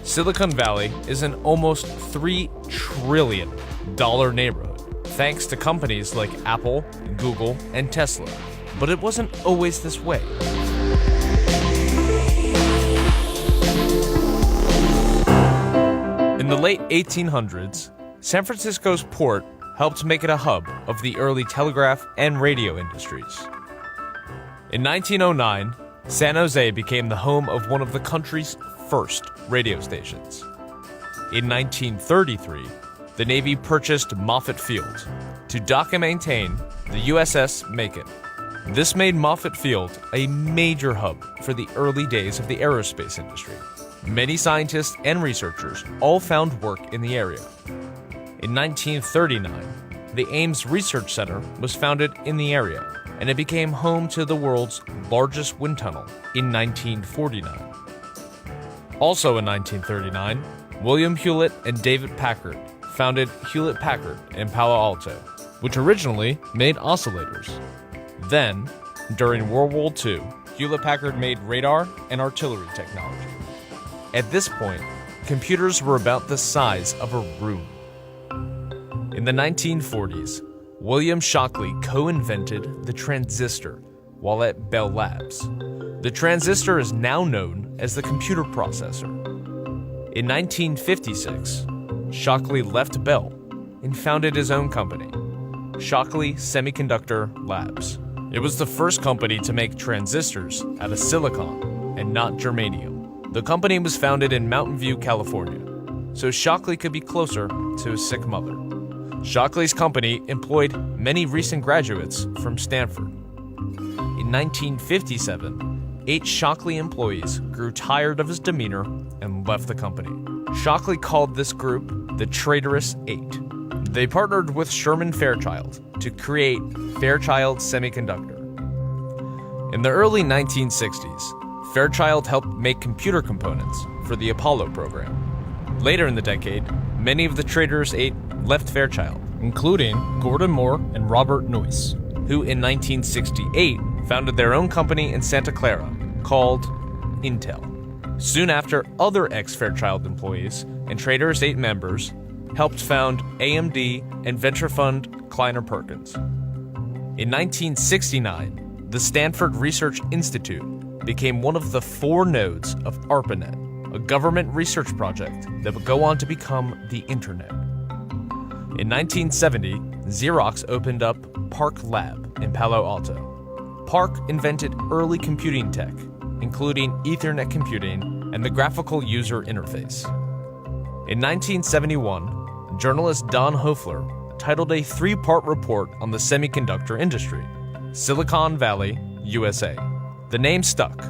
Silicon Valley is an almost $3 trillion neighborhood, thanks to companies like Apple, Google, and Tesla. But it wasn't always this way. In the late 1800s, San Francisco's port helped make it a hub of the early telegraph and radio industries. In 1909, San Jose became the home of one of the country's first radio stations. In 1933, the Navy purchased Moffett Field to dock and maintain the USS Macon. This made Moffett Field a major hub for the early days of the aerospace industry. Many scientists and researchers all found work in the area. In 1939, the Ames Research Center was founded in the area, and it became home to the world's largest wind tunnel in 1949. Also in 1939, William Hewlett and David Packard founded Hewlett-Packard in Palo Alto, which originally made oscillators. Then, during World War II, Hewlett-Packard made radar and artillery technology. At this point, computers were about the size of a room. In the 1940s, William Shockley co-invented the transistor while at Bell Labs. The transistor is now known as the computer processor. In 1956, Shockley left Bell and founded his own company, Shockley Semiconductor Labs. It was the first company to make transistors out of silicon and not germanium. The company was founded in Mountain View, California, so Shockley could be closer to his sick mother. Shockley's company employed many recent graduates from Stanford. In 1957, 8 Shockley employees grew tired of his demeanor and left the company. Shockley called this group the Traitorous Eight. They partnered with Sherman Fairchild to create Fairchild Semiconductor. In the early 1960s, Fairchild helped make computer components for the Apollo program. Later in the decade, many of the Traitorous Eight left Fairchild, including Gordon Moore and Robert Noyce, who in 1968 founded their own company in Santa Clara called Intel. Soon after, other ex-Fairchild employees and Traitorous Eight members helped found AMD and venture fund Kleiner Perkins. In 1969, the Stanford Research Institute became one of the 4 nodes of ARPANET, a government research project that would go on to become the Internet. In 1970, Xerox opened up PARC Lab in Palo Alto. PARC invented early computing tech, including Ethernet computing and the graphical user interface. In 1971, journalist Don Hoefler titled a 3-part report on the semiconductor industry, Silicon Valley, USA. The name stuck.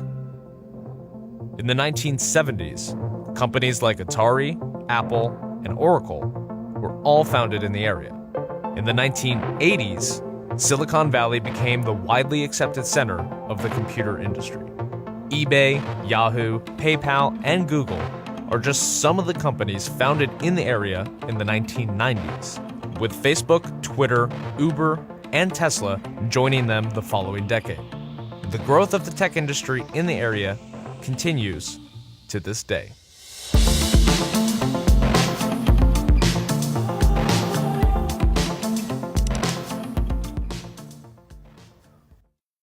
In the 1970s, companies like Atari, Apple, and Oracle were all founded in the area. In the 1980s, Silicon Valley became the widely accepted center of the computer industry. eBay, Yahoo, PayPal, and Google are just some of the companies founded in the area in the 1990s, with Facebook, Twitter, Uber, and Tesla joining them the following decade. The growth of the tech industry in the area continues to this day.